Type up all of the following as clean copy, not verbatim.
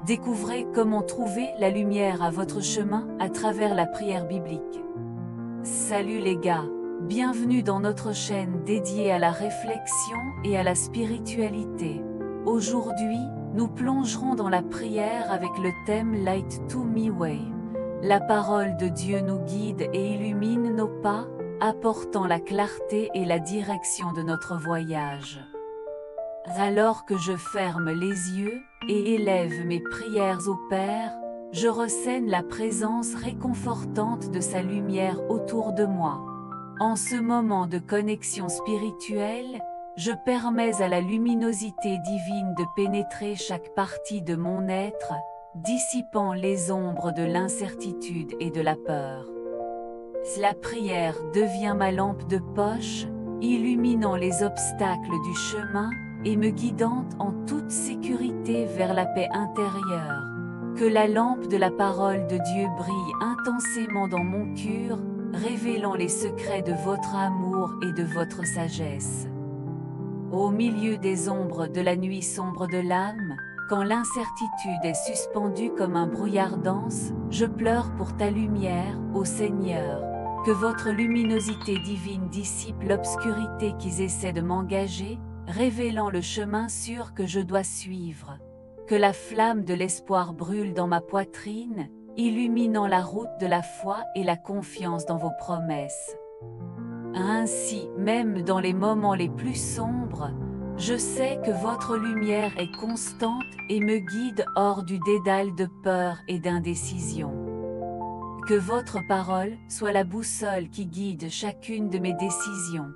Découvrez comment trouver la lumière à votre chemin à travers la prière biblique. Salut les gars, bienvenue dans notre chaîne dédiée à la réflexion et à la spiritualité. Aujourd'hui, nous plongerons dans la prière avec le thème Light to Me Way. La parole de Dieu nous guide et illumine nos pas, apportant la clarté et la direction de notre voyage. Alors que je ferme les yeux et élève mes prières au Père, je ressens la présence réconfortante de sa lumière autour de moi. En ce moment de connexion spirituelle, je permets à la luminosité divine de pénétrer chaque partie de mon être, dissipant les ombres de l'incertitude et de la peur. La prière devient ma lampe de poche, illuminant les obstacles du chemin et me guidant en toute sécurité vers la paix intérieure. Que la lampe de la parole de Dieu brille intensément dans mon cœur, révélant les secrets de votre amour et de votre sagesse. Au milieu des ombres de la nuit sombre de l'âme, quand l'incertitude est suspendue comme un brouillard dense, je pleure pour ta lumière, ô Seigneur. Que votre luminosité divine dissipe l'obscurité qui essaie de m'engager, révélant le chemin sûr que je dois suivre. Que la flamme de l'espoir brûle dans ma poitrine, illuminant la route de la foi et la confiance dans vos promesses. Ainsi, même dans les moments les plus sombres, je sais que votre lumière est constante et me guide hors du dédale de peur et d'indécision. Que votre parole soit la boussole qui guide chacune de mes décisions.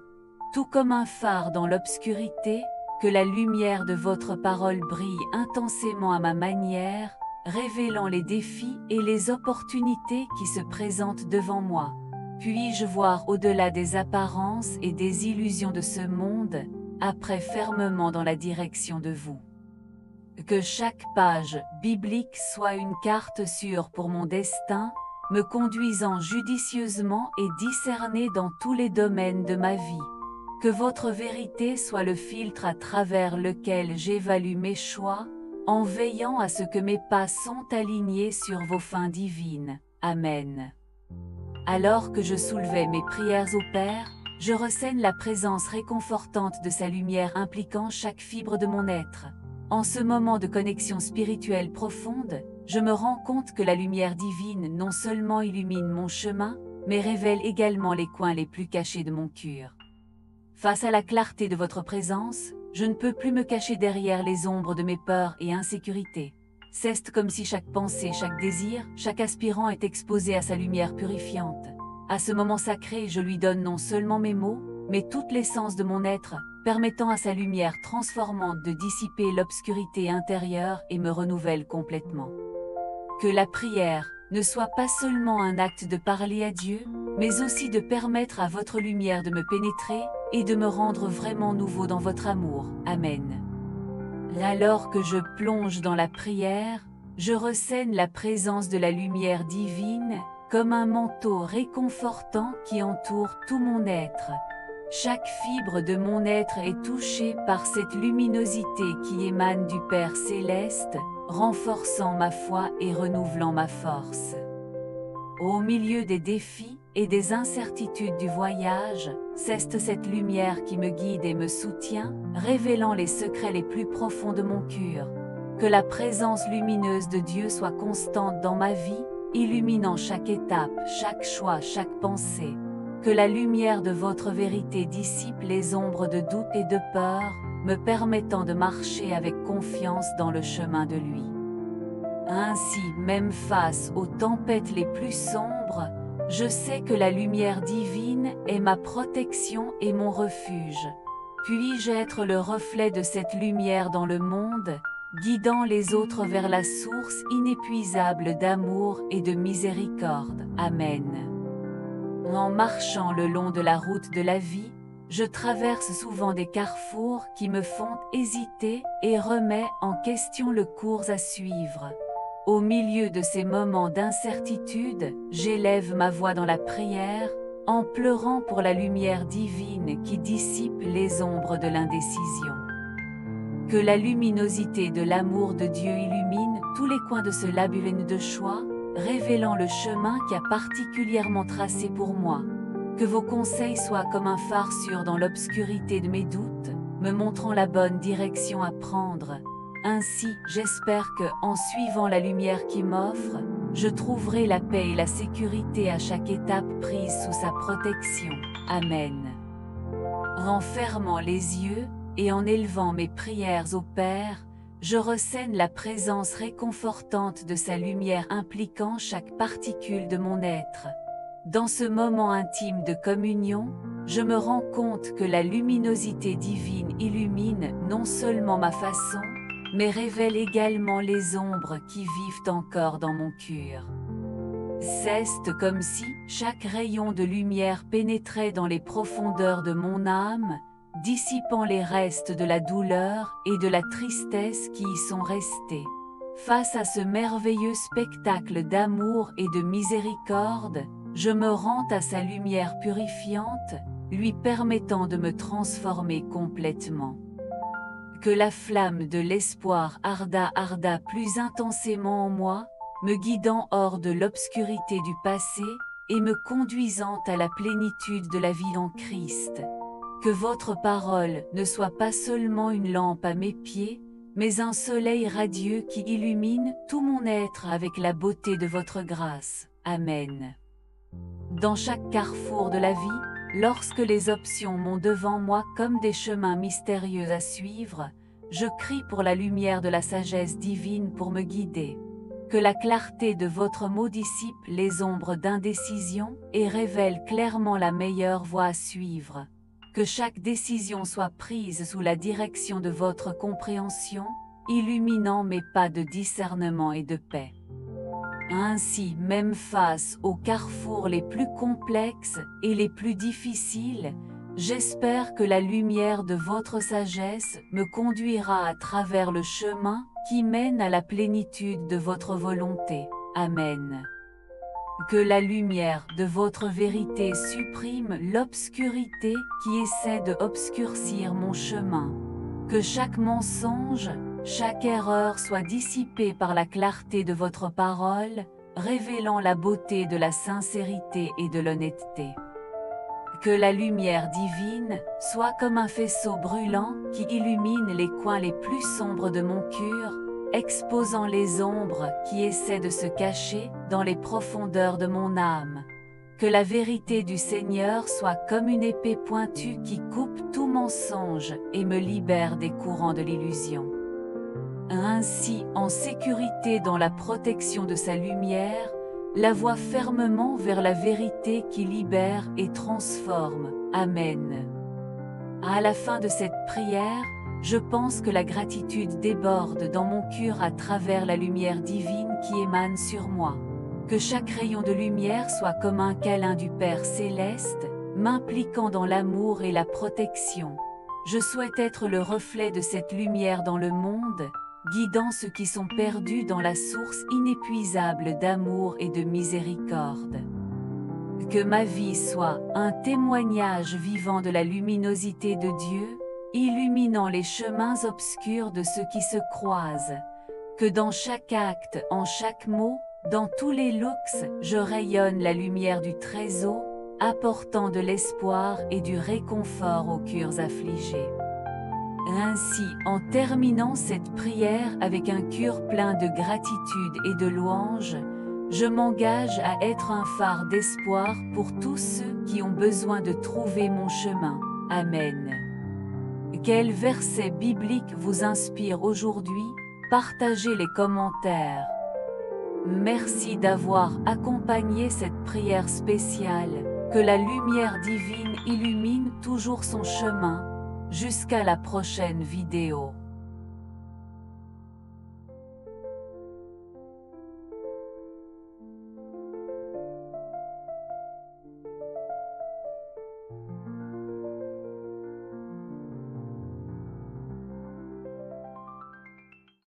Tout comme un phare dans l'obscurité, que la lumière de votre parole brille intensément à ma manière, révélant les défis et les opportunités qui se présentent devant moi. Puis-je voir au-delà des apparences et des illusions de ce monde, après fermement dans la direction de vous. Que chaque page biblique soit une carte sûre pour mon destin, me conduisant judicieusement et discernée dans tous les domaines de ma vie. Que votre vérité soit le filtre à travers lequel j'évalue mes choix, en veillant à ce que mes pas sont alignés sur vos fins divines. Amen. Alors que je soulevais mes prières au Père, je ressens la présence réconfortante de sa lumière impliquant chaque fibre de mon être. En ce moment de connexion spirituelle profonde, je me rends compte que la lumière divine non seulement illumine mon chemin, mais révèle également les coins les plus cachés de mon cœur. Face à la clarté de votre présence, je ne peux plus me cacher derrière les ombres de mes peurs et insécurités. C'est comme si chaque pensée, chaque désir, chaque aspirant est exposé à sa lumière purifiante. À ce moment sacré, je lui donne non seulement mes mots, mais toute l'essence de mon être, permettant à sa lumière transformante de dissiper l'obscurité intérieure et me renouvelle complètement. Que la prière ne soit pas seulement un acte de parler à Dieu, mais aussi de permettre à votre lumière de me pénétrer et de me rendre vraiment nouveau dans votre amour. Amen. Alors que je plonge dans la prière, je ressens la présence de la lumière divine, comme un manteau réconfortant qui entoure tout mon être. Chaque fibre de mon être est touchée par cette luminosité qui émane du Père Céleste, renforçant ma foi et renouvelant ma force. Au milieu des défis et des incertitudes du voyage, c'est cette lumière qui me guide et me soutient, révélant les secrets les plus profonds de mon cœur. Que la présence lumineuse de Dieu soit constante dans ma vie, illuminant chaque étape, chaque choix, chaque pensée. Que la lumière de votre vérité dissipe les ombres de doute et de peur, me permettant de marcher avec confiance dans le chemin de lui. Ainsi, même face aux tempêtes les plus sombres, je sais que la lumière divine est ma protection et mon refuge. Puis-je être le reflet de cette lumière dans le monde, guidant les autres vers la source inépuisable d'amour et de miséricorde. Amen. En marchant le long de la route de la vie, je traverse souvent des carrefours qui me font hésiter et remets en question le cours à suivre. Au milieu de ces moments d'incertitude, j'élève ma voix dans la prière, en pleurant pour la lumière divine qui dissipe les ombres de l'indécision. Que la luminosité de l'amour de Dieu illumine tous les coins de ce labyrinthe de choix, révélant le chemin qui a particulièrement tracé pour moi. Que vos conseils soient comme un phare sûr dans l'obscurité de mes doutes, me montrant la bonne direction à prendre. Ainsi, j'espère que, en suivant la lumière qui m'offre, je trouverai la paix et la sécurité à chaque étape prise sous sa protection. Amen. En fermant les yeux, et en élevant mes prières au Père, je ressens la présence réconfortante de sa lumière impliquant chaque particule de mon être. Dans ce moment intime de communion, je me rends compte que la luminosité divine illumine non seulement ma façon, mais révèle également les ombres qui vivent encore dans mon cœur. C'est comme si chaque rayon de lumière pénétrait dans les profondeurs de mon âme, dissipant les restes de la douleur et de la tristesse qui y sont restés. Face à ce merveilleux spectacle d'amour et de miséricorde, je me rends à sa lumière purifiante, lui permettant de me transformer complètement. Que la flamme de l'espoir arda plus intensément en moi, me guidant hors de l'obscurité du passé et me conduisant à la plénitude de la vie en Christ. Que votre parole ne soit pas seulement une lampe à mes pieds, mais un soleil radieux qui illumine tout mon être avec la beauté de votre grâce. Amen. Dans chaque carrefour de la vie, lorsque les options m'ont devant moi comme des chemins mystérieux à suivre, je crie pour la lumière de la sagesse divine pour me guider. Que la clarté de votre mot dissipe les ombres d'indécision et révèle clairement la meilleure voie à suivre. Que chaque décision soit prise sous la direction de votre compréhension, illuminant mes pas de discernement et de paix. Ainsi, même face aux carrefours les plus complexes et les plus difficiles, j'espère que la lumière de votre sagesse me conduira à travers le chemin qui mène à la plénitude de votre volonté. Amen. Que la lumière de votre vérité supprime l'obscurité qui essaie de obscurcir mon chemin. Que chaque mensonge, chaque erreur soit dissipée par la clarté de votre parole, révélant la beauté de la sincérité et de l'honnêteté. Que la lumière divine soit comme un faisceau brûlant qui illumine les coins les plus sombres de mon cœur, exposant les ombres qui essaient de se cacher dans les profondeurs de mon âme. Que la vérité du Seigneur soit comme une épée pointue qui coupe tout mensonge et me libère des courants de l'illusion. Ainsi, en sécurité dans la protection de sa lumière, la voie fermement vers la vérité qui libère et transforme. Amen. À la fin de cette prière, je pense que la gratitude déborde dans mon cœur à travers la lumière divine qui émane sur moi. Que chaque rayon de lumière soit comme un câlin du Père Céleste, m'impliquant dans l'amour et la protection. Je souhaite être le reflet de cette lumière dans le monde, guidant ceux qui sont perdus dans la source inépuisable d'amour et de miséricorde. Que ma vie soit un témoignage vivant de la luminosité de Dieu, illuminant les chemins obscurs de ceux qui se croisent. Que dans chaque acte, en chaque mot, dans tous les looks, je rayonne la lumière du Très-Haut, apportant de l'espoir et du réconfort aux cœurs affligés. Ainsi, en terminant cette prière avec un cœur plein de gratitude et de louange, je m'engage à être un phare d'espoir pour tous ceux qui ont besoin de trouver mon chemin. Amen. Quel verset biblique vous inspire aujourd'hui? Partagez les commentaires. Merci d'avoir accompagné cette prière spéciale. Que la lumière divine illumine toujours son chemin. Jusqu'à la prochaine vidéo.